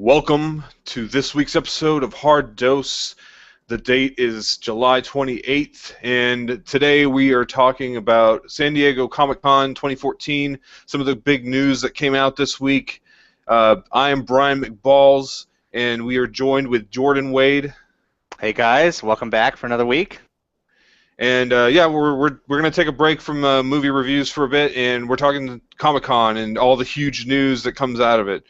Welcome to this week's episode of Hard Dose. The date is July 28th, and today we are talking about San Diego Comic-Con 2014, some of the big news that came out this week. I am Bryan McBalls, and we are joined with Jordan Wade. Hey guys, welcome back for another week. And yeah, we're going to take a break from movie reviews for a bit, and we're talking Comic-Con and all the huge news that comes out of it.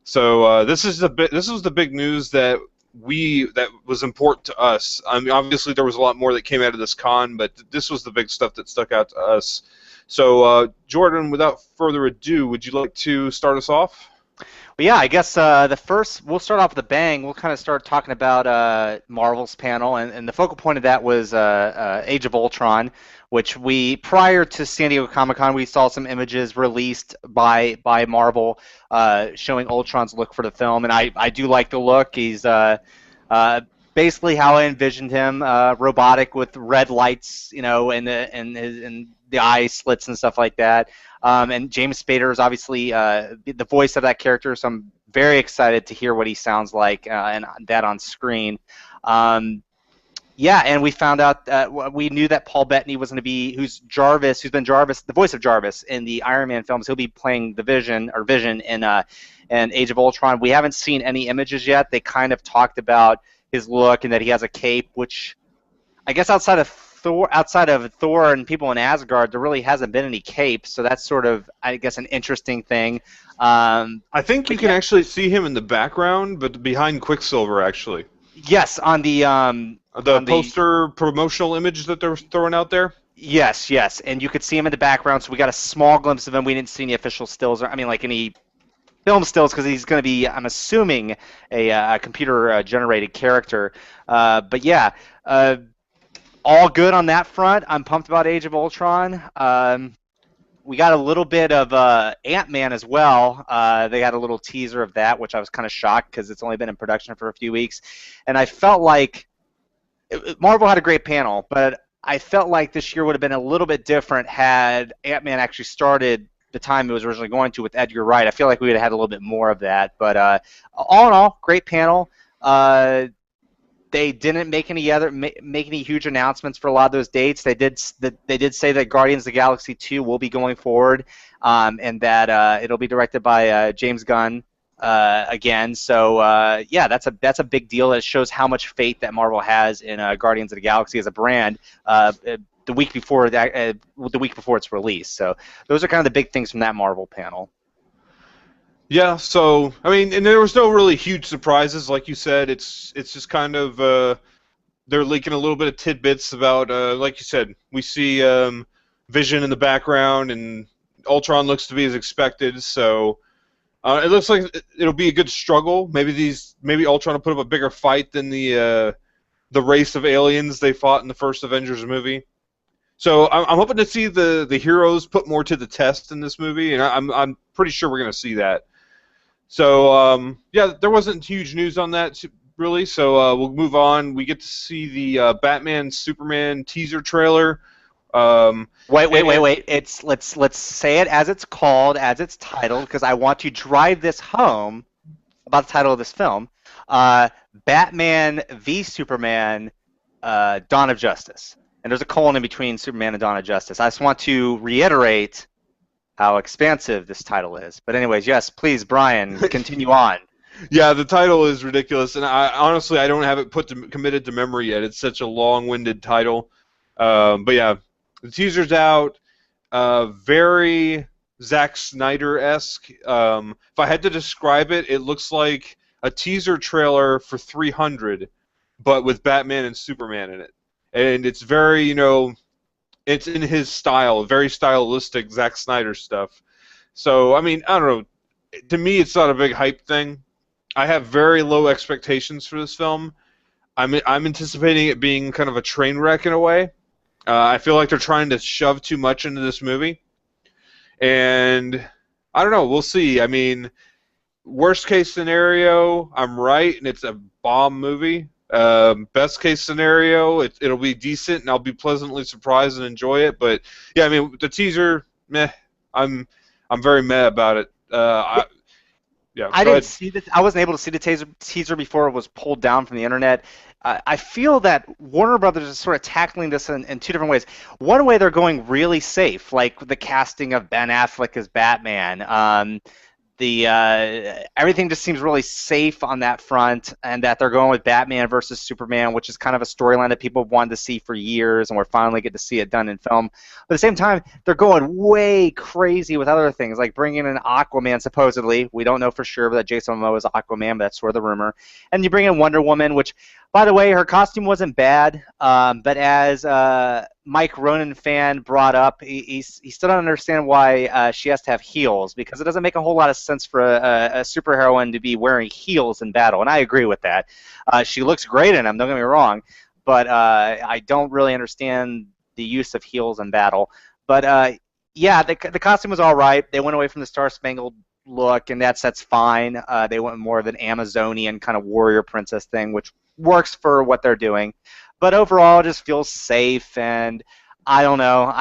So this was the big news that was important to us. I mean, obviously there was a lot more that came out of this con, but this was the big stuff that stuck out to us. So Jordan, without further ado, would you like to start us off? Well, yeah, I guess we'll start off with a bang. We'll kind of start talking about Marvel's panel, and the focal point of that was Age of Ultron, which prior to San Diego Comic-Con, we saw some images released by Marvel showing Ultron's look for the film, and I do like the look. He's basically how I envisioned him, robotic with red lights, you know, and the eye slits and stuff like that. And James Spader is obviously the voice of that character, so I'm very excited to hear what he sounds like and that on screen. Yeah, and we found out we knew that Paul Bettany was going to be who's been Jarvis, the voice of Jarvis in the Iron Man films. He'll be playing the Vision in Age of Ultron. We haven't seen any images yet. They kind of talked about his look and that he has a cape, which I guess outside of Thor and people in Asgard, there really hasn't been any capes, so that's sort of, I guess, an interesting thing. I think you can actually see him in the background, but behind Quicksilver, actually. Yes, on the poster promotional image that they're throwing out there. Yes, and you could see him in the background, so we got a small glimpse of him. We didn't see any official stills, any film stills, because he's going to be, I'm assuming, a computer-generated character. But yeah, all good on that front. I'm pumped about Age of Ultron. We got a little bit of Ant-Man as well. They had a little teaser of that, which I was kind of shocked because it's only been in production for a few weeks. And I felt like Marvel had a great panel, but I felt like this year would have been a little bit different had Ant-Man actually started the time it was originally going to with Edgar Wright. I feel like we would have had a little bit more of that. But all in all, great panel. They didn't make any huge announcements for a lot of those dates. They did say that Guardians of the Galaxy 2 will be going forward, and that it'll be directed by James Gunn again. So yeah, that's a big deal. It shows how much faith that Marvel has in Guardians of the Galaxy as a brand. The week before its release. So those are kind of the big things from that Marvel panel. Yeah, so I mean, and there was no really huge surprises, like you said. It's just kind of they're leaking a little bit of tidbits about, like you said, we see Vision in the background, and Ultron looks to be as expected. So it looks like it'll be a good struggle. Maybe Ultron will put up a bigger fight than the race of aliens they fought in the first Avengers movie. So I'm hoping to see the heroes put more to the test in this movie, and I'm pretty sure we're going to see that. So, yeah, there wasn't huge news on that, really, so we'll move on. We get to see the Batman Superman teaser trailer. Wait. Let's say it as it's called, as it's titled, because I want to drive this home about the title of this film. Batman v Superman, Dawn of Justice. And there's a colon in between Superman and Dawn of Justice. I just want to reiterate how expansive this title is. But anyways, yes, please, Bryan, continue on. Yeah, the title is ridiculous, and honestly, I don't have it committed to memory yet. It's such a long-winded title. But yeah, the teaser's out. Very Zack Snyder-esque. If I had to describe it, it looks like a teaser trailer for 300, but with Batman and Superman in it. And it's very, it's in his style, very stylistic Zack Snyder stuff. So, I mean, I don't know. To me, it's not a big hype thing. I have very low expectations for this film. I'm anticipating it being kind of a train wreck in a way. I feel like they're trying to shove too much into this movie. And I don't know. We'll see. I mean, worst case scenario, I'm right, and it's a bomb movie. Best case scenario, it'll be decent, and I'll be pleasantly surprised and enjoy it. But yeah, I mean, the teaser, meh. I'm very meh about it. Yeah, I go didn't ahead. see the. I wasn't able to see the teaser before it was pulled down from the internet. I feel that Warner Brothers is sort of tackling this in two different ways. One way they're going really safe, like the casting of Ben Affleck as Batman. The everything just seems really safe on that front, and that they're going with Batman versus Superman, which is kind of a storyline that people have wanted to see for years, and we're finally get to see it done in film. But at the same time, they're going way crazy with other things, like bringing in Aquaman. Supposedly, we don't know for sure, but that Jason Momoa is Aquaman, but that's sort of the rumor. And you bring in Wonder Woman, which, by the way, her costume wasn't bad, but as Mike Ronan fan brought up, he still don't understand why she has to have heels, because it doesn't make a whole lot of sense for a superheroine to be wearing heels in battle, and I agree with that. She looks great in them, don't get me wrong, but I don't really understand the use of heels in battle. But yeah, the costume was all right. They went away from the Star Spangled look, and that's fine. They went more of an Amazonian kind of warrior princess thing, which works for what they're doing. But overall, it just feels safe, and I don't know.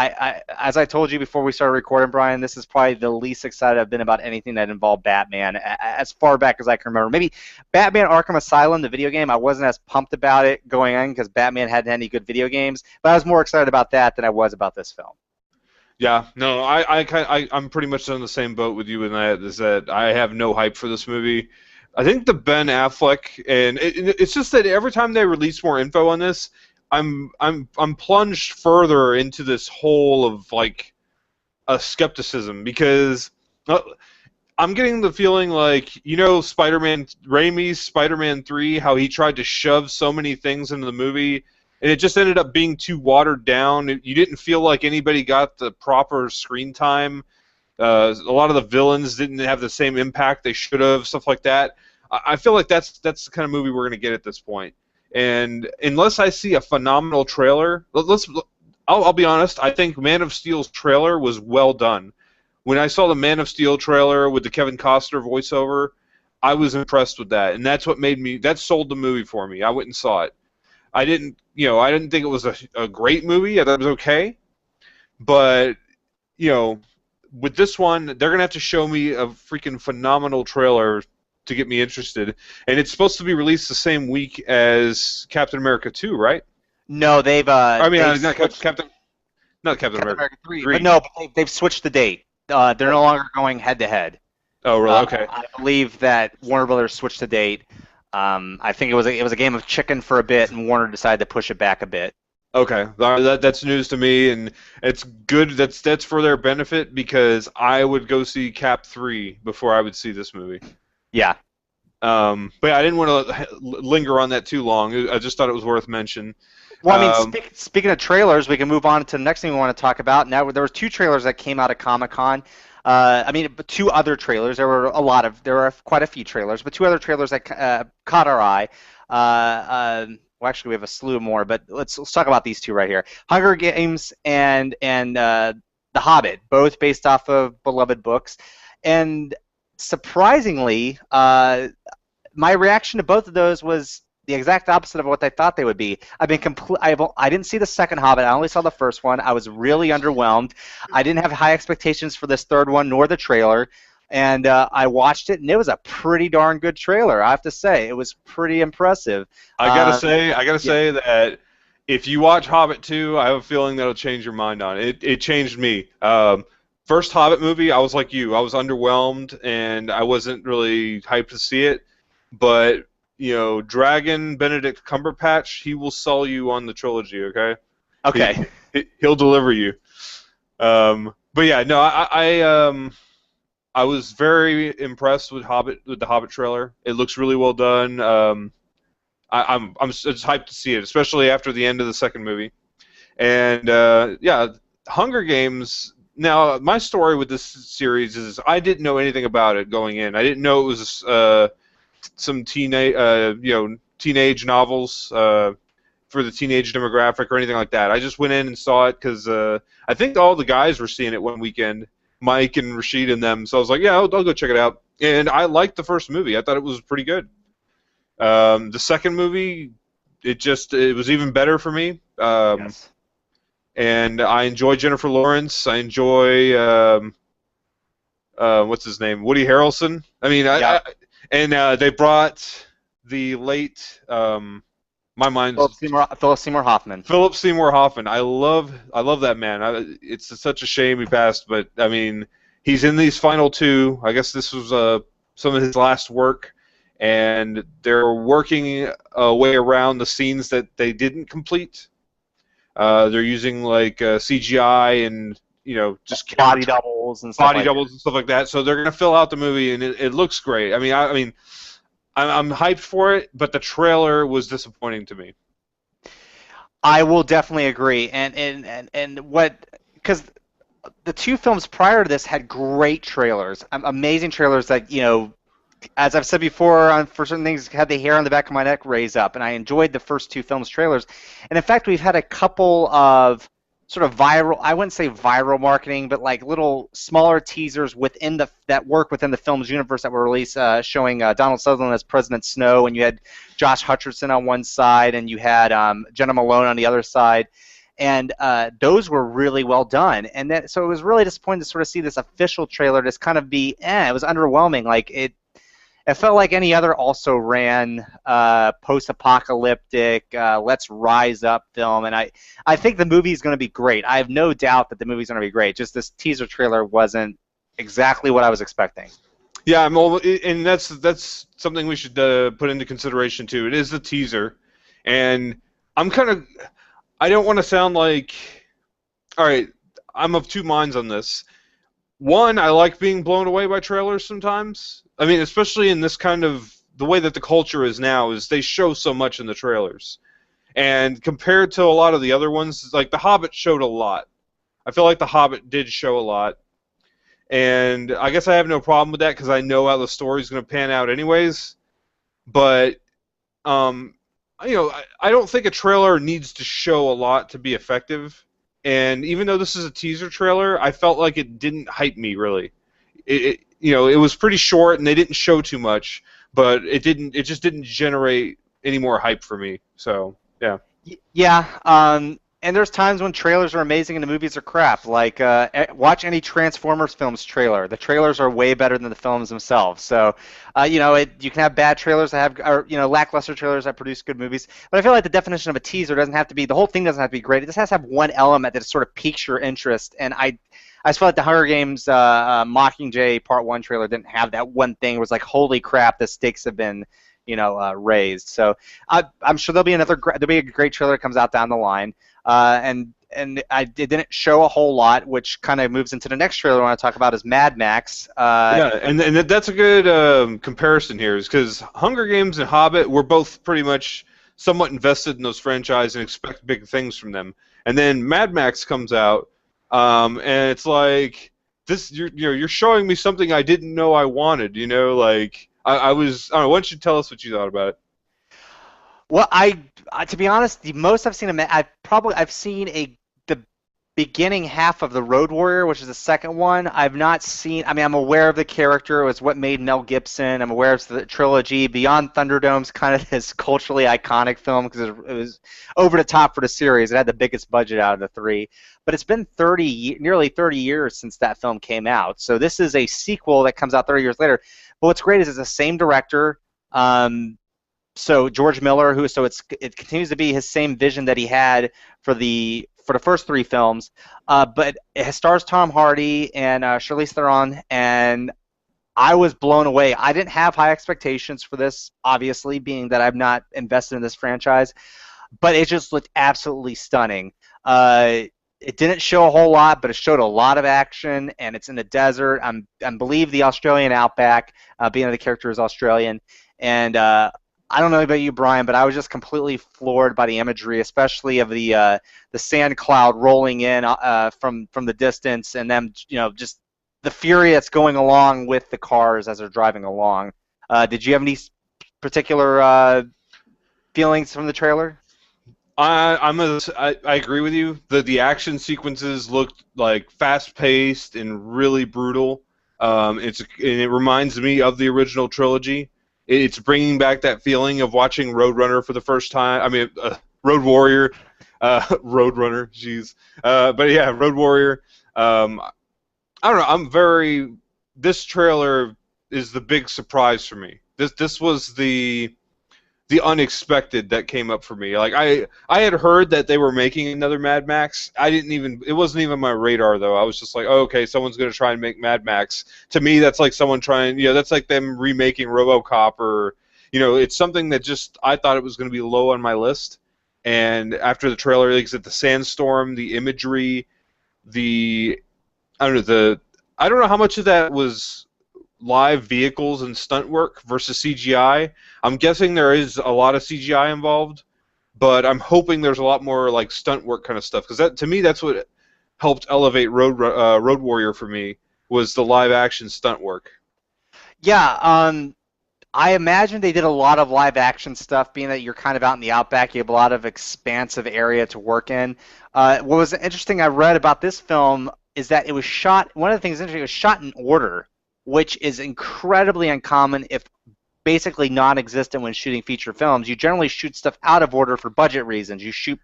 As I told you before we started recording, Brian, this is probably the least excited I've been about anything that involved Batman as far back as I can remember. Maybe Batman Arkham Asylum, the video game, I wasn't as pumped about it going on because Batman hadn't had any good video games, but I was more excited about that than I was about this film. Yeah, no, I'm pretty much on the same boat with you in that, is that I have no hype for this movie. I think the Ben Affleck, and it's just that every time they release more info on this, I'm plunged further into this hole of like a skepticism, because I'm getting the feeling like, Spider-Man, Raimi's Spider-Man 3, how he tried to shove so many things into the movie, and it just ended up being too watered down. You didn't feel like anybody got the proper screen time. A lot of the villains didn't have the same impact they should have, stuff like that. I feel like that's the kind of movie we're going to get at this point. And unless I see a phenomenal trailer, I'll be honest, I think Man of Steel's trailer was well done. When I saw the Man of Steel trailer with the Kevin Costner voiceover, I was impressed with that, and that's what that sold the movie for me. I went and saw it. I didn't think it was a great movie. I thought it was okay, but with this one, they're gonna have to show me a freaking phenomenal trailer to get me interested. And it's supposed to be released the same week as Captain America 2, right? No, they've I mean, they've not switched Captain America. America 3, but no, they've switched the date. They're no longer going head to head. Oh, really? Okay. I believe that Warner Brothers switched the date. I think it was a game of chicken for a bit, and Warner decided to push it back a bit. Okay, that's news to me, and it's good. That's for their benefit, because I would go see Cap 3 before I would see this movie. Yeah. But yeah, I didn't want to linger on that too long. I just thought it was worth mention. Well, I mean, speaking of trailers, we can move on to the next thing we want to talk about. Now, there were two trailers that came out of Comic-Con. I mean, two other trailers. There were quite a few trailers, but two other trailers that caught our eye. Well, actually, we have a slew more, but let's talk about these two right here: Hunger Games and The Hobbit, both based off of beloved books. And surprisingly, my reaction to both of those was the exact opposite of what I thought they would be. I didn't see the second Hobbit. I only saw the first one. I was really underwhelmed. I didn't have high expectations for this third one, nor the trailer. And I watched it, and it was a pretty darn good trailer. I have to say, it was pretty impressive. I gotta say that if you watch Hobbit 2, I have a feeling that'll change your mind on it. It changed me. First Hobbit movie, I was like you. I was underwhelmed, and I wasn't really hyped to see it. But Dragon Benedict Cumberbatch, he will sell you on the trilogy. Okay. Okay. He'll deliver you. But yeah, no, I was very impressed with the Hobbit trailer. It looks really well done. I'm just hyped to see it, especially after the end of the second movie. And yeah, Hunger Games. Now, my story with this series is I didn't know anything about it going in. I didn't know it was some teenage novels for the teenage demographic or anything like that. I just went in and saw it because I think all the guys were seeing it one weekend, Mike and Rashid and them. So I was like, yeah, I'll go check it out. And I liked the first movie. I thought it was pretty good. The second movie, it was even better for me. Yes. And I enjoy Jennifer Lawrence. I enjoy what's his name, Woody Harrelson. I mean, Yeah, and they brought the late my mind's Philip Seymour Hoffman. Philip Seymour Hoffman. I love that man. It's such a shame he passed, but I mean, he's in these final two. I guess this was some of his last work, and they're working a way around the scenes that they didn't complete. They're using like CGI and just Body doubles and stuff body like doubles and stuff like that. So they're gonna fill out the movie, and it looks great. I'm hyped for it, but the trailer was disappointing to me. I will definitely agree. And what, because the two films prior to this had great trailers, amazing trailers that, as I've said before, for certain things, had the hair on the back of my neck raise up, and I enjoyed the first two films' trailers. And in fact, we've had a couple of sort of viral, I wouldn't say viral marketing, but like little smaller teasers that work within the film's universe that were released, showing Donald Sutherland as President Snow, and you had Josh Hutcherson on one side, and you had Jenna Malone on the other side. And those were really well done. And so it was really disappointing to sort of see this official trailer just kind of be, it was underwhelming. Like it felt like any other also ran post-apocalyptic, let's rise up film, and I think the movie is going to be great. I have no doubt that the movie's going to be great. Just this teaser trailer wasn't exactly what I was expecting. Yeah, and that's something we should put into consideration too. It is a teaser, and I don't want to sound like, all right, I'm of two minds on this. One, I like being blown away by trailers sometimes. I mean, especially in this kind of, the way that the culture is now, is they show so much in the trailers. And compared to a lot of the other ones, like The Hobbit showed a lot. I feel like The Hobbit did show a lot. And I guess I have no problem with that because I know how the story's going to pan out anyways. But, I don't think a trailer needs to show a lot to be effective. And even though this is a teaser trailer, I felt like it didn't hype me really. It was pretty short and they didn't show too much, but it just didn't generate any more hype for me. So yeah. Yeah, and there's times when trailers are amazing and the movies are crap. Like watch any Transformers films trailer. The trailers are way better than the films themselves. So you can have bad trailers that have, or lackluster trailers that produce good movies. But I feel like the definition of a teaser doesn't have to be, the whole thing doesn't have to be great. It just has to have one element that sort of piques your interest. And I just felt like the Hunger Games Mockingjay Part 1 trailer didn't have that one thing. It was like, holy crap, the stakes have been raised. So I'm sure there'll be a great trailer that comes out down the line. And it didn't show a whole lot, which kind of moves into the next trailer I want to talk about, is Mad Max. Yeah, and that's a good comparison here, is because Hunger Games and Hobbit, we're both pretty much somewhat invested in those franchises and expect big things from them. And then Mad Max comes out, and it's like, this, you're showing me something I didn't know I wanted. Like I don't know. Why don't you tell us what you thought about it? Well, to be honest, the most I've seen I've seen the beginning half of the Road Warrior, which is the second one. I've not seen. I mean, I'm aware of the character. It was what made Mel Gibson. I'm aware of the trilogy. Beyond Thunderdome's kind of this culturally iconic film because it was over the top for the series. It had the biggest budget out of the three. But it's been nearly 30 years since that film came out. So this is a sequel that comes out 30 years later. But what's great is it's the same director. So George Miller, it continues to be his same vision that he had for the first three films, but it stars Tom Hardy and Charlize Theron, and I was blown away. I didn't have high expectations for this, obviously, being that I'm not invested in this franchise, but it just looked absolutely stunning. It didn't show a whole lot, but it showed a lot of action, and it's in the desert. I believe the Australian outback, being that the character is Australian, and I don't know about you, Brian, but I was just completely floored by the imagery, especially of the sand cloud rolling in from the distance, and them, just the fury that's going along with the cars as they're driving along. Did you have any particular feelings from the trailer? I agree with you. The action sequences looked like fast-paced and really brutal. And it reminds me of the original trilogy. It's bringing back that feeling of watching Roadrunner for the first time. I mean, Road Warrior, Roadrunner, jeez. But yeah, Road Warrior. I don't know. I'm very this trailer is the big surprise for me. This was the unexpected that came up for me. Like I had heard that they were making another Mad Max. It wasn't even my radar though. I was just like, oh, okay, someone's gonna try and make Mad Max. To me, that's like someone trying, that's like them remaking RoboCop, or it's something that just I thought it was gonna be low on my list. And after the trailer, like the sandstorm, the imagery, the I don't know how much of that was live vehicles and stunt work versus CGI. I'm guessing there is a lot of CGI involved, but I'm hoping there's a lot more like stunt work kind of stuff, because to me that's what helped elevate Road Warrior for me, was the live action stunt work. Yeah, I imagine they did a lot of live action stuff, being that you're kind of out in the outback. You have a lot of expansive area to work in. What was interesting I read about this film is that it was shot, one of the things interesting, it was shot in order, which is incredibly uncommon, if basically non-existent when shooting feature films. You generally shoot stuff out of order for budget reasons. You shoot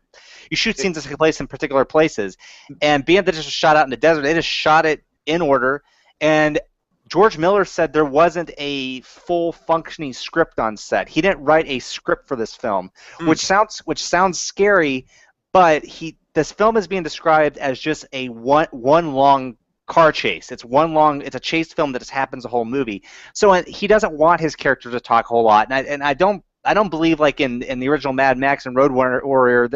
scenes that take place in particular places. And being that this was shot out in the desert, they just shot it in order. And George Miller said there wasn't a full functioning script on set. He didn't write a script for this film, which sounds scary, but this film is being described as just a one long car chase. It's a chase film that just happens the whole movie. So he doesn't want his character to talk a whole lot, and I don't believe, like in the original Mad Max and Road Warrior,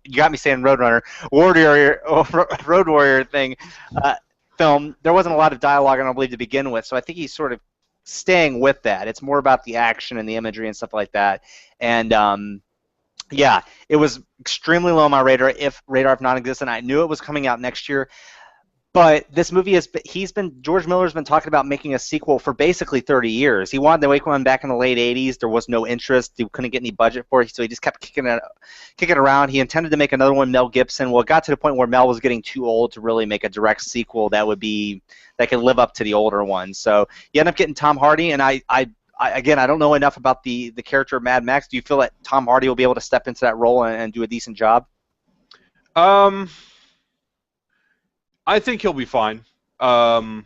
you got me saying Road Warrior thing, film, there wasn't a lot of dialogue, I don't believe, to begin with. So I think he's sort of staying with that. It's more about the action and the imagery and stuff like that. And yeah, it was extremely low on my radar, if non-existent. I knew it was coming out next year. But this movie George Miller's been talking about making a sequel for basically 30 years. He wanted to make one back in the late 80s. There was no interest. He couldn't get any budget for it, so he just kept kicking it around. He intended to make another one, Mel Gibson. Well, it got to the point where Mel was getting too old to really make a direct sequel that could live up to the older one. So you end up getting Tom Hardy, and I again, I don't know enough about the character of Mad Max. Do you feel that Tom Hardy will be able to step into that role and do a decent job? I think he'll be fine. I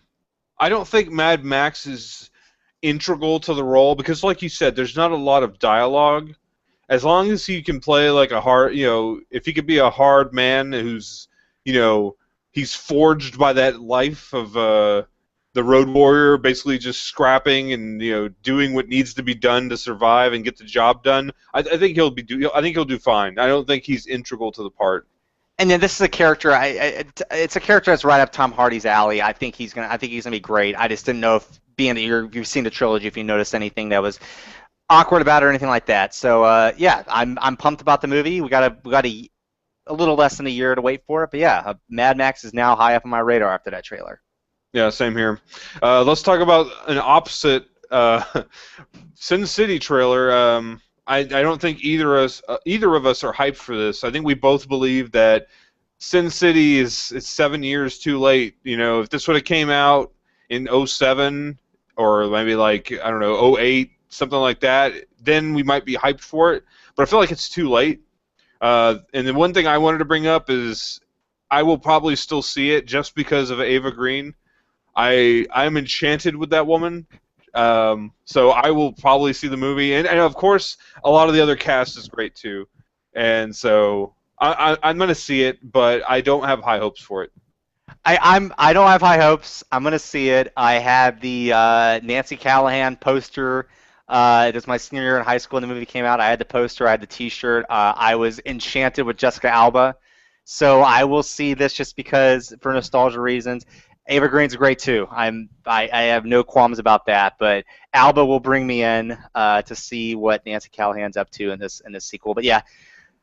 don't think Mad Max is integral to the role, because, like you said, there's not a lot of dialogue. As long as he can play like a hard, if he could be a hard man who's, he's forged by that life of the Road Warrior, basically just scrapping and doing what needs to be done to survive and get the job done. I think he'll do fine. I don't think he's integral to the part. And then this is a character. It's a character that's right up Tom Hardy's alley. I think he's gonna be great. I just didn't know if, being that you've seen the trilogy, if you noticed anything that was awkward about it or anything like that. So yeah, I'm pumped about the movie. We got a little less than a year to wait for it, but yeah, Mad Max is now high up on my radar after that trailer. Yeah, same here. Let's talk about an opposite Sin City trailer. I don't think either of us are hyped for this. I think we both believe that Sin City is 7 years too late. If this would have came out in 2007 or maybe like, I don't know, 2008, something like that, then we might be hyped for it. But I feel like it's too late. And the one thing I wanted to bring up is I will probably still see it just because of Ava Green. I'm enchanted with that woman. So I will probably see the movie, and of course a lot of the other cast is great too, and so I'm gonna see it, but I don't have high hopes for it. I don't have high hopes. I'm gonna see it. I had the Nancy Callahan poster. It was my senior year in high school when the movie came out. I had the poster. I had the T-shirt. I was enchanted with Jessica Alba, so I will see this just because, for nostalgia reasons. Ava Green's great too. I have no qualms about that. But Alba will bring me in to see what Nancy Callahan's up to in this sequel. But yeah,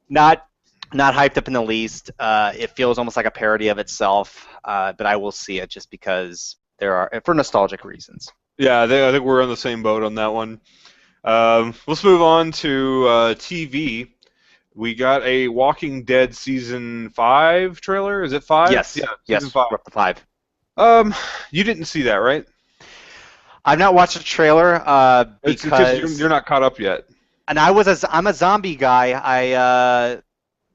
not hyped up in the least. It feels almost like a parody of itself. But I will see it just because for nostalgic reasons. Yeah, I think we're on the same boat on that one. Let's move on to TV. We got a Walking Dead season 5 trailer. Is it 5? Yes. Yeah, season 5. We're up to 5. You didn't see that, right? I've not watched the trailer because you're not caught up yet. And I'm a zombie guy.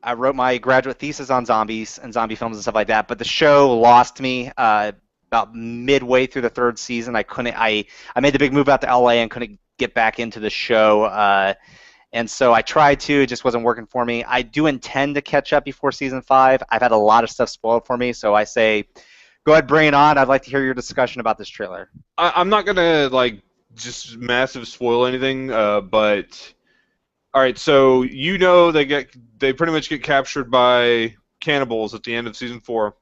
I wrote my graduate thesis on zombies and zombie films and stuff like that, but the show lost me. about midway through the third season. I made the big move out to LA and couldn't get back into the show. And so I tried to, it just wasn't working for me. I do intend to catch up before season 5. I've had a lot of stuff spoiled for me, so I say, go ahead, bring it on. I'd like to hear your discussion about this trailer. I'm not gonna like just massive spoil anything, but all right. So they pretty much get captured by cannibals at the end of season 4,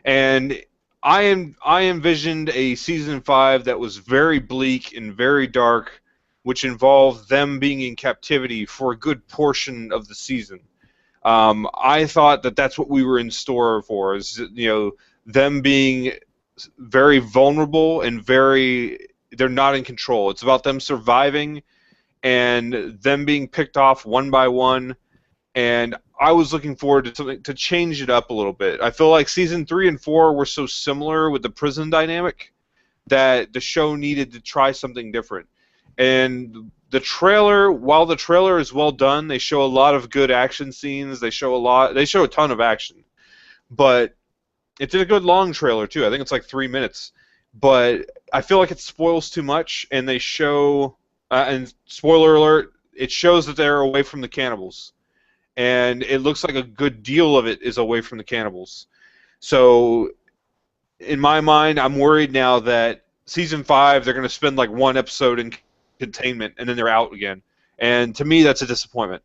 and I envisioned a season 5 that was very bleak and very dark, which involved them being in captivity for a good portion of the season. I thought that that's what we were in store for, is, them being very vulnerable and they're not in control. It's about them surviving and them being picked off one by one. And I was looking forward to something to change it up a little bit. I feel like season 3 and 4 were so similar with the prison dynamic that the show needed to try something different. And the trailer, while the trailer is well done, they show a lot of good action scenes. They show a ton of action. But it's a good long trailer too. I think it's like 3 minutes. But I feel like it spoils too much, and they show and spoiler alert, it shows that they're away from the cannibals. And it looks like a good deal of it is away from the cannibals. So in my mind, I'm worried now that season 5 they're going to spend like one episode in containment and then they're out again. And to me, that's a disappointment.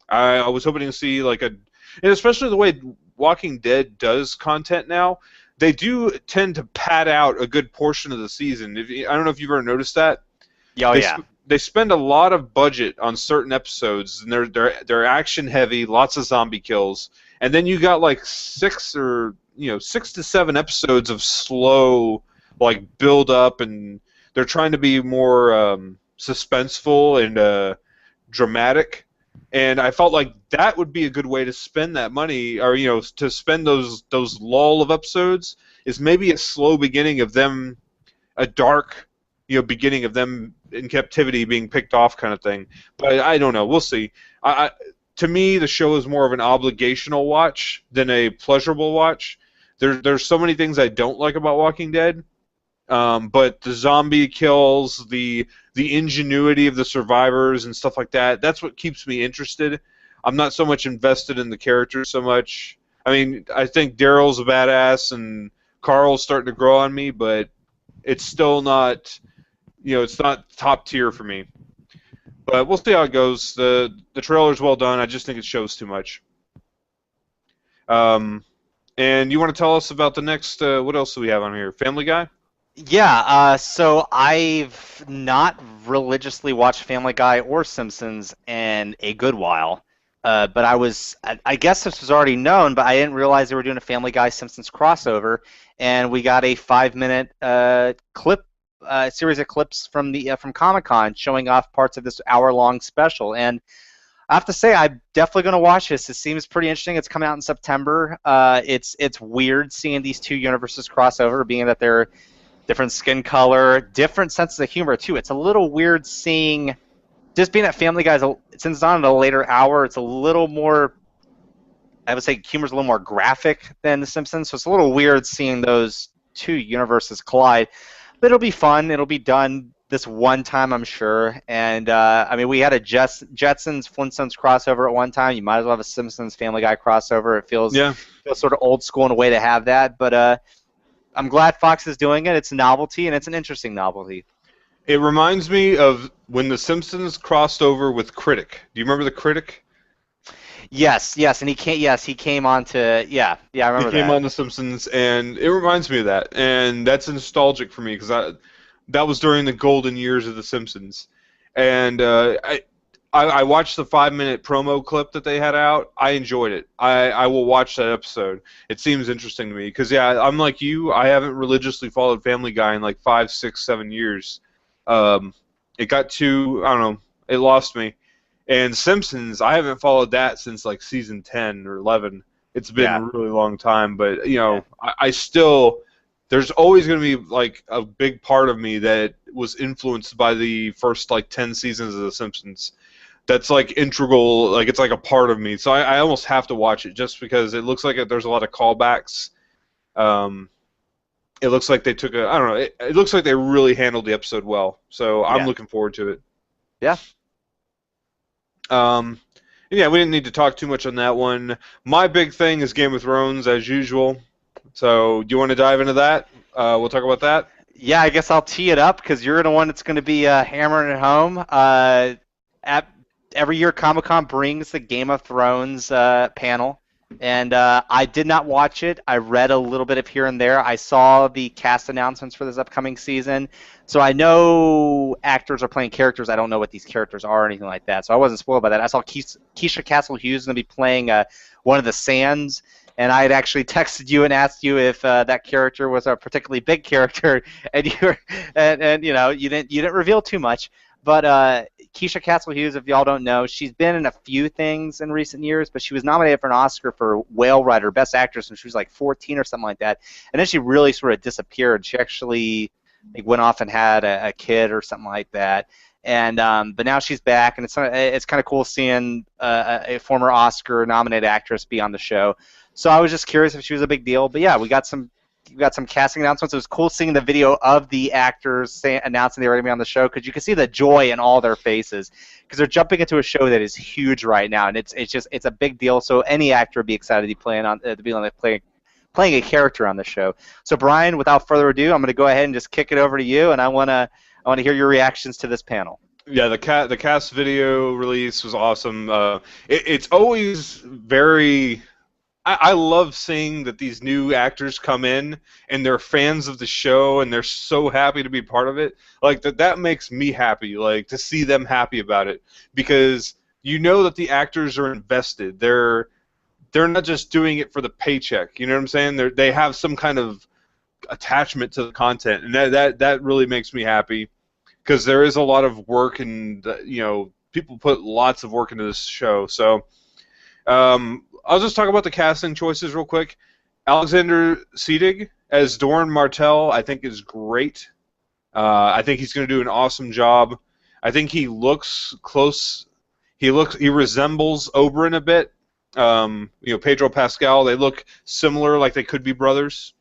I was hoping to see and especially the way Walking Dead does content now, they do tend to pad out a good portion of the season. I don't know if you've ever noticed that. Yeah. They spend a lot of budget on certain episodes, and they're action heavy, lots of zombie kills, and then you got like 6 to 7 episodes of slow build up, and they're trying to be more suspenseful and dramatic. And I felt like that would be a good way to spend that money, or to spend those lull of episodes, is maybe a slow beginning of them, a dark beginning of them in captivity being picked off kind of thing. But I don't know. We'll see. To me, the show is more of an obligational watch than a pleasurable watch. There's so many things I don't like about Walking Dead, but the zombie kills, the ingenuity of the survivors and stuff like that, that's what keeps me interested. I'm not so much invested in the characters so much. I mean, I think Daryl's a badass and Carl's starting to grow on me, but it's still not... it's not top tier for me. But we'll see how it goes. The trailer's well done. I just think it shows too much. And you want to tell us about the next, what else do we have on here? Family Guy? Yeah, so I've not religiously watched Family Guy or Simpsons in a good while. But I guess this was already known, but I didn't realize they were doing a Family Guy Simpsons crossover. And we got a 5-minute series of clips from Comic-Con showing off parts of this hour-long special, and I have to say I'm definitely going to watch this. It seems pretty interesting. It's coming out in September. It's weird seeing these two universes cross over, being that they're different skin color, different senses of humor too. It's a little weird seeing, just being that Family Guy, since it's on at a later hour, it's a little more, I would say humor's a little more graphic than The Simpsons, so it's a little weird seeing those two universes collide. But it'll be fun. It'll be done this one time, I'm sure. And, we had a Jetsons Flintstones crossover at one time. You might as well have a Simpsons Family Guy crossover. It feels sort of old school in a way to have that. But I'm glad Fox is doing it. It's a novelty, and it's an interesting novelty. It reminds me of when The Simpsons crossed over with Critic. Do you remember the Critic? Yes, and he came on to, I remember that. He came on The Simpsons, and it reminds me of that, and that's nostalgic for me, because that was during the golden years of The Simpsons, and I watched the 5-minute promo clip that they had out. I enjoyed it. I will watch that episode. It seems interesting to me, because, I'm like you, I haven't religiously followed Family Guy in like 5, 6, 7 years. It got too, I don't know, it lost me. And Simpsons, I haven't followed that since like season 10 or 11. It's been a really long time, but I still, there's always going to be like a big part of me that was influenced by the first like 10 seasons of The Simpsons. That's like integral, like it's like a part of me. So I almost have to watch it just because it looks like there's a lot of callbacks. it looks like they took a, I don't know, it looks like they really handled the episode well. So I'm Yeah. looking forward to it. Yeah. Um, yeah, we didn't need to talk too much on that one. My big thing is Game of Thrones, as usual. So do you want to dive into that? We'll talk about that. Yeah, I guess I'll tee it up because you're the one that's going to be hammering it home. At, every year, Comic-Con brings the Game of Thrones panel, and I did not watch it. I read a little bit of here and there. I saw the cast announcements for this upcoming season, so I know actors are playing characters. I don't know what these characters are or anything like that, so I wasn't spoiled by that. I saw Keisha Castle-Hughes is going to be playing one of the Sands. And I had actually texted you and asked you if that character was a particularly big character, and you were, and you know you didn't reveal too much. But Keisha Castle-Hughes, if y'all don't know, she's been in a few things in recent years, but she was nominated for an Oscar for Whale Rider, Best Actress, when she was like 14 or something like that. And then she really sort of disappeared. She actually went off and had a kid or something like that. And but now she's back, and it's kind of cool seeing a former Oscar-nominated actress be on the show. So I was just curious if she was a big deal. But yeah, we got some casting announcements. It was cool seeing the video of the actors announcing they were going to be on the show because you can see the joy in all their faces because they're jumping into a show that is huge right now, and it's a big deal. So any actor would be excited to be playing a character on the show. So Bryan, without further ado, I'm going to go ahead and just kick it over to you, and I want to hear your reactions to this panel. Yeah, the cast video release was awesome. It's always very. I love seeing that these new actors come in and they're fans of the show and they're so happy to be part of it. Like that makes me happy. Like to see them happy about it because you know that the actors are invested. They're not just doing it for the paycheck. You know what I'm saying? They have some kind of attachment to the content, and that really makes me happy because there is a lot of work and people put lots of work into this show. So. I'll just talk about the casting choices real quick. Alexander Siddig as Doran Martell, I think, is great. I think he's going to do an awesome job. I think he looks close. He resembles Oberyn a bit. Pedro Pascal. They look similar, like they could be brothers.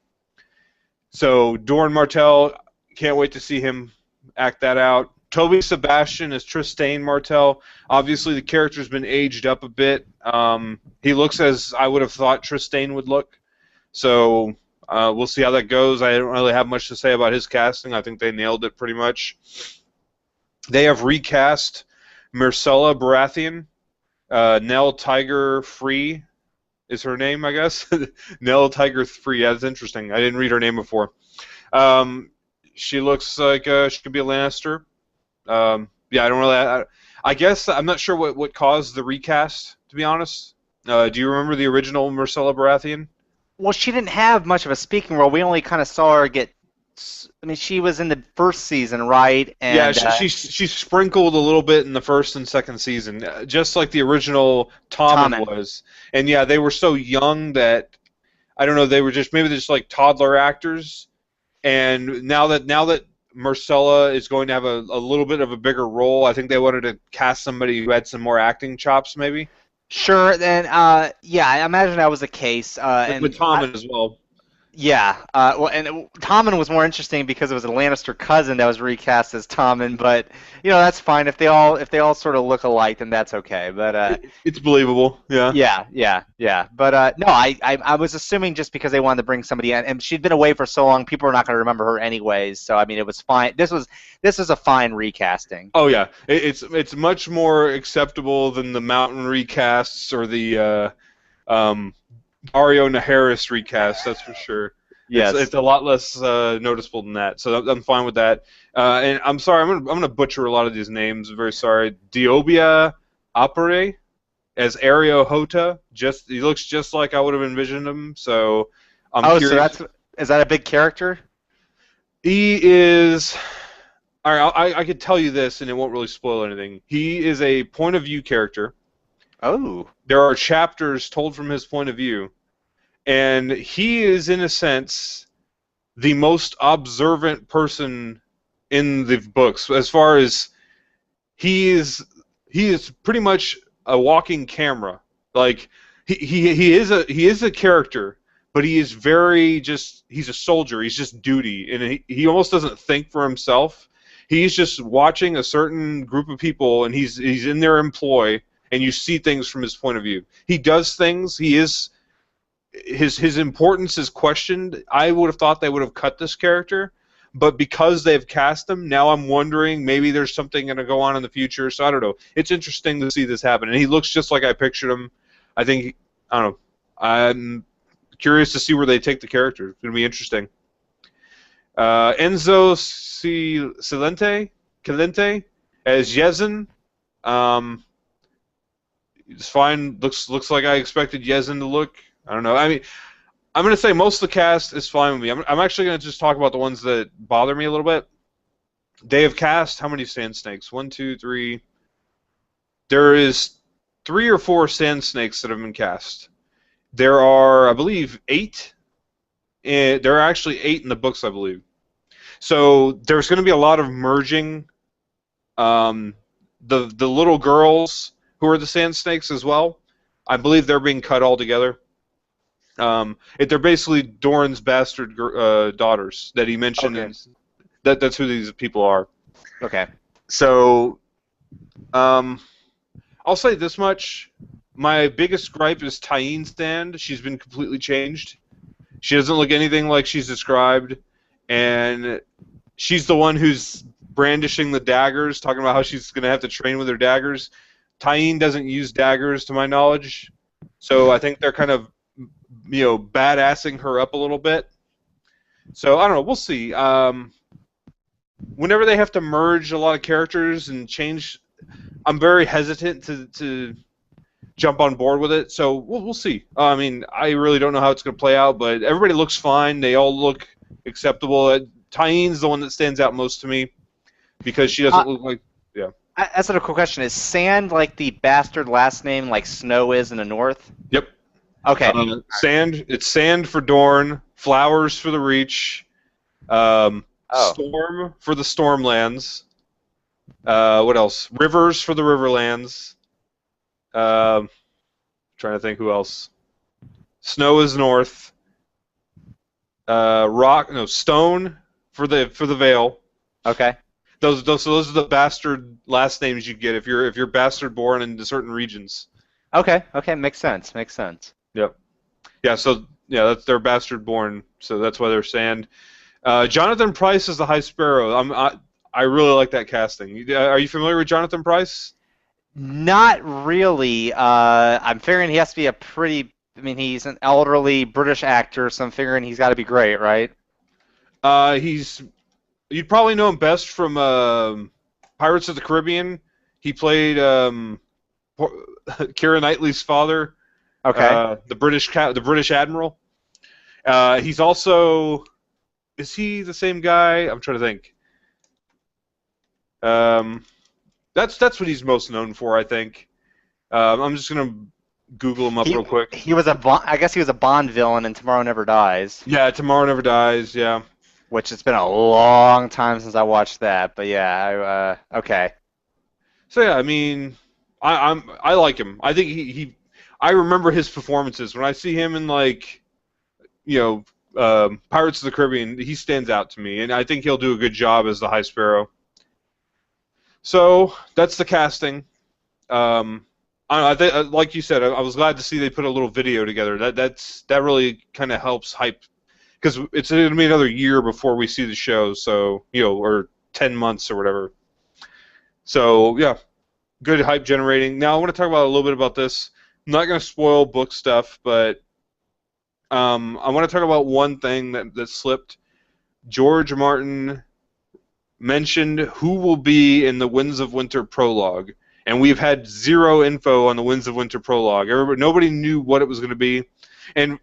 So Doran Martell, can't wait to see him act that out. Toby Sebastian as Trystane Martell. Obviously, the character's been aged up a bit. He looks as I would have thought Trystane would look. So we'll see how that goes. I don't really have much to say about his casting. I think they nailed it pretty much. They have recast Myrcella Baratheon. Nell Tiger Free is her name, I guess. Nell Tiger Free. Yeah, that's interesting. I didn't read her name before. She looks like she could be a Lannister. Yeah, I don't really. I guess I'm not sure what caused the recast. To be honest, do you remember the original Myrcella Baratheon? Well, she didn't have much of a speaking role. We only kind of saw her get. I mean, she was in the first season, right? And, yeah, she sprinkled a little bit in the first and second season, just like the original Tommen was. And yeah, they were so young that I don't know. They were maybe just like toddler actors. And now that Myrcella is going to have a little bit of a bigger role, I think they wanted to cast somebody who had some more acting chops, maybe. Sure, then, yeah, I imagine that was the case. And with Tommen as well. Yeah, well, and Tommen was more interesting because it was a Lannister cousin that was recast as Tommen, but that's fine if they all sort of look alike, then that's okay. But it's believable, yeah. Yeah. But no, I was assuming just because they wanted to bring somebody in, and she'd been away for so long, people are not going to remember her anyways. So I mean, it was fine. This was a fine recasting. Oh yeah, it's much more acceptable than the Mountain recasts or the Dario Naharis recast, that's for sure. Yes. It's a lot less noticeable than that, so I'm fine with that. And I'm sorry, I'm gonna butcher a lot of these names. I'm very sorry. Diobia Apare as Ario Hota. He looks just like I would have envisioned him. So I'm curious. So is that a big character? He is. All right, I could tell you this, and it won't really spoil anything. He is a point of view character. Oh. There are chapters told from his point of view, and he is, in a sense, the most observant person in the books. As far as he is pretty much a walking camera. Like he is a character, but he is very he's a soldier. He's just duty, and he almost doesn't think for himself. He's just watching a certain group of people, and he's in their employ, and you see things from his point of view. He does things. He is his importance is questioned. I would have thought they would have cut this character, but because they've cast him, now I'm wondering maybe there's something going to go on in the future. So I don't know. It's interesting to see this happen, and he looks just like I pictured him. I think I don't know. I'm curious to see where they take the character. It's going to be interesting. Enzo Calente as Yezin. It's fine. Looks like I expected Yezin to look. I don't know. I mean, I'm going to say most of the cast is fine with me. I'm actually going to just talk about the ones that bother me a little bit. They have cast how many Sand Snakes? 1, 2, 3. There is 3 or 4 Sand Snakes that have been cast. There are, I believe, 8. There are actually 8 in the books, I believe. So there's going to be a lot of merging. The little girls who are the Sand Snakes as well, I believe they're being cut altogether. They're basically Doran's bastard daughters that he mentioned. Okay. That's who these people are. Okay. So, I'll say this much. My biggest gripe is Tyeen's stand. She's been completely changed. She doesn't look anything like she's described. And she's the one who's brandishing the daggers, talking about how she's going to have to train with her daggers. Tyeen doesn't use daggers, to my knowledge. So I think they're kind of, badassing her up a little bit. So I don't know. We'll see. Whenever they have to merge a lot of characters and change, I'm very hesitant to jump on board with it. So we'll see. I mean, I really don't know how it's going to play out, but everybody looks fine. They all look acceptable. Tyeen's the one that stands out most to me because she doesn't look like. Yeah. That's a cool question. Is Sand like the bastard last name like Snow is in the North? Yep. Okay. Sand. It's Sand for Dorne. Flowers for the Reach. Storm for the Stormlands. What else? Rivers for the Riverlands. Trying to think who else. Snow is North. Stone for the Vale. Okay. Those are the bastard last names you get if you're bastard born into certain regions. Okay. Makes sense. Yep. Yeah. So that's they're bastard born. So that's why they're Sand. Jonathan Pryce is the High Sparrow. I really like that casting. Are you familiar with Jonathan Pryce? Not really. I'm figuring he has to be a pretty. I mean, he's an elderly British actor, so I'm figuring he's got to be great, right? You'd probably know him best from Pirates of the Caribbean. He played Keira Knightley's father. Okay. The British admiral. He's also. Is he the same guy? I'm trying to think. That's what he's most known for, I think. I'm just gonna Google him up real quick. I guess he was a Bond villain in Tomorrow Never Dies. Yeah, Tomorrow Never Dies. Yeah. Which it's been a long time since I watched that, but yeah, okay. So yeah, I mean, I like him. I think I remember his performances when I see him in Pirates of the Caribbean. He stands out to me, and I think he'll do a good job as the High Sparrow. So that's the casting. I think, like you said, I was glad to see they put a little video together. That really kind of helps hype, because it's going to be another year before we see the show. So or 10 months or whatever. So yeah, good hype generating. Now I want to talk about a little bit about this. I'm not going to spoil book stuff, but I want to talk about one thing that slipped. George Martin mentioned who will be in the Winds of Winter prologue, and we've had zero info on the Winds of Winter prologue. Nobody knew what it was going to be. And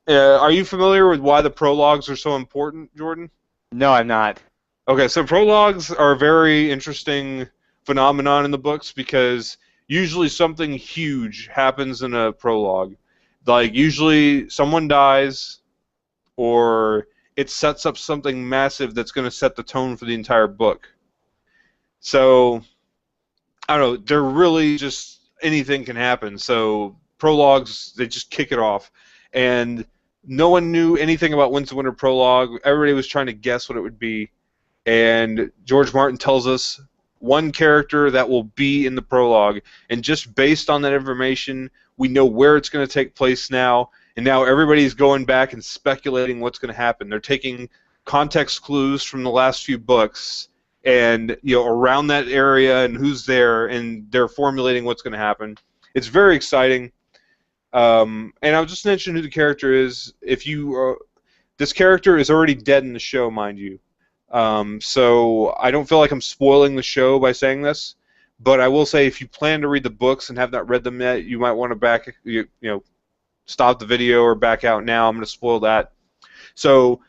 are you familiar with why the prologues are so important, Jordan? No, I'm not. Okay, so prologues are a very interesting phenomenon in the books because usually something huge happens in a prologue. Like usually someone dies, or it sets up something massive that's going to set the tone for the entire book. So, I don't know, they're really just, anything can happen. So, prologues, they just kick it off. And no one knew anything about Winds of Winter Prologue. Everybody was trying to guess what it would be. And George Martin tells us one character that will be in the prologue. And just based on that information, we know where it's going to take place now. And now everybody's going back and speculating what's going to happen. They're taking context clues from the last few books and around that area and who's there, and they're formulating what's going to happen. It's very exciting. And I'll just mention who the character is. This character is already dead in the show, mind you. So I don't feel like I'm spoiling the show by saying this, but I will say if you plan to read the books and have not read them yet, you might want to stop the video or back out now. I'm going to spoil that. So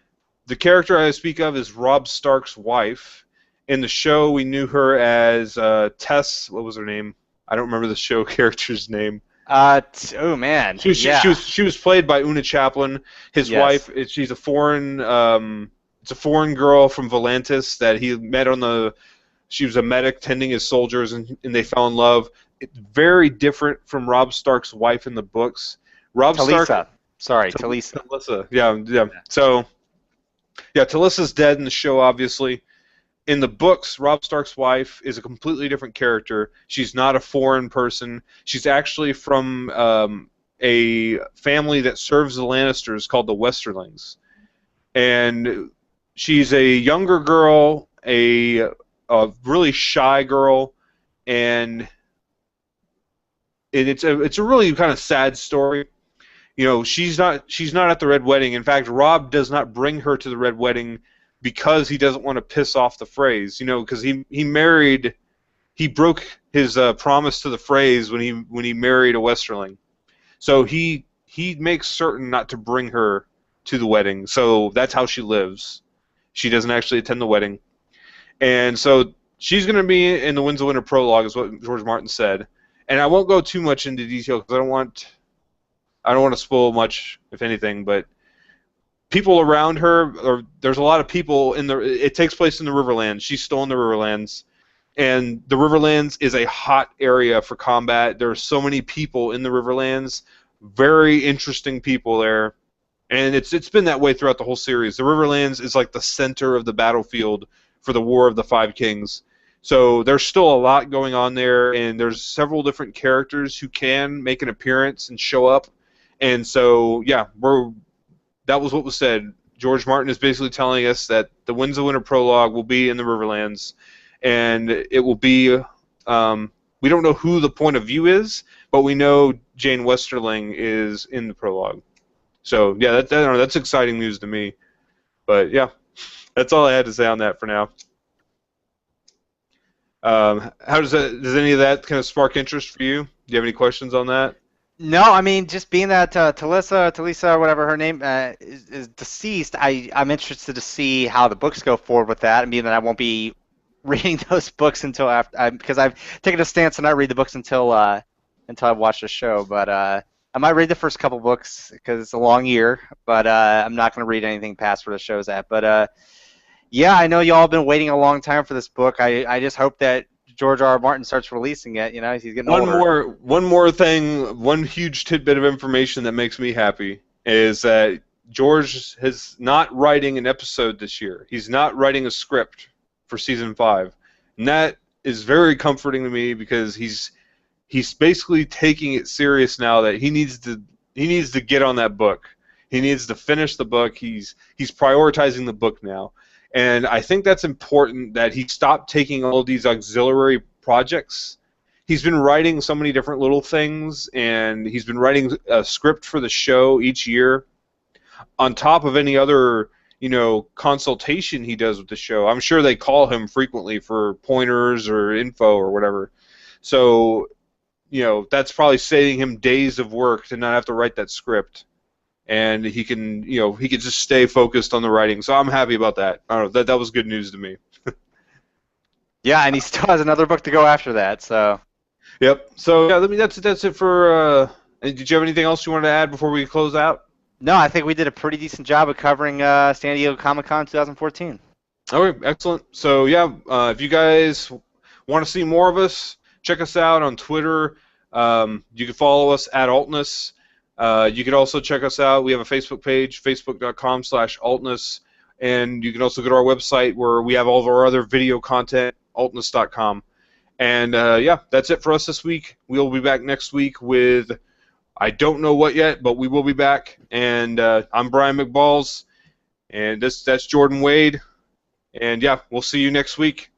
the character I speak of is Robb Stark's wife. In the show, we knew her as Tess. What was her name? I don't remember the show character's name. Oh man, she was played by Una Chaplin. His wife. She's a foreign. It's a foreign girl from Volantis that he met she was a medic tending his soldiers, and they fell in love. It's very different from Robb Stark's wife in the books. Talisa. Yeah. So, Talisa's dead in the show, obviously. In the books, Robb Stark's wife is a completely different character. She's not a foreign person. She's actually from a family that serves the Lannisters called the Westerlings. And she's a younger girl, a really shy girl, and it's a really kind of sad story. She's not at the Red Wedding. In fact, Robb does not bring her to the Red Wedding because he doesn't want to piss off the Freys. Because he broke his promise to the Freys when he married a Westerling. So he makes certain not to bring her to the wedding. So that's how she lives. She doesn't actually attend the wedding. And so she's going to be in the Winds of Winter prologue, is what George Martin said. And I won't go too much into detail because I don't want to spoil much, if anything, but people around her, there's a lot of people it takes place in the Riverlands. She's still in the Riverlands. And the Riverlands is a hot area for combat. There are so many people in the Riverlands, very interesting people there. And it's been that way throughout the whole series. The Riverlands is like the center of the battlefield for the War of the Five Kings. So there's still a lot going on there, and there's several different characters who can make an appearance and show up. And so, that was what was said. George Martin is basically telling us that the Winds of Winter prologue will be in the Riverlands, and it will be. We don't know who the point of view is, but we know Jane Westerling is in the prologue. So that's exciting news to me. But yeah, that's all I had to say on that for now. How does any of that kind of spark interest for you? Do you have any questions on that? No, I mean, just being that Talisa, whatever her name, is deceased, I'm interested to see how the books go forward with that. I mean, that I won't be reading those books until after, because I've taken a stance to not read the books until I've watched the show. But I might read the first couple books because it's a long year. But I'm not going to read anything past where the show's at. But yeah, I know y'all have been waiting a long time for this book. I just hope that George R. Martin starts releasing it. He's getting older. One more thing, one huge tidbit of information that makes me happy is that George is not writing an episode this year. He's not writing a script for season 5, and that is very comforting to me because he's basically taking it serious now that he needs to get on that book. He needs to finish the book. He's prioritizing the book now. And I think that's important that he stopped taking all these auxiliary projects. He's been writing so many different little things, and he's been writing a script for the show each year on top of any other, consultation he does with the show. I'm sure they call him frequently for pointers or info or whatever. So, that's probably saving him days of work to not have to write that script. And he can just stay focused on the writing. So I'm happy about that. I don't know, that was good news to me. Yeah, and he still has another book to go after that. So. Yep. So yeah, that's it for. Did you have anything else you wanted to add before we close out? No, I think we did a pretty decent job of covering San Diego Comic-Con 2014. Okay, excellent. So yeah, if you guys want to see more of us, check us out on Twitter. You can follow us at Altness. You can also check us out. We have a Facebook page, facebook.com/altness, and you can also go to our website where we have all of our other video content, altness.com. And yeah, that's it for us this week. We'll be back next week with, I don't know what yet, but we will be back. And I'm Bryan McBalls, and that's Jordan Wade. And yeah, we'll see you next week.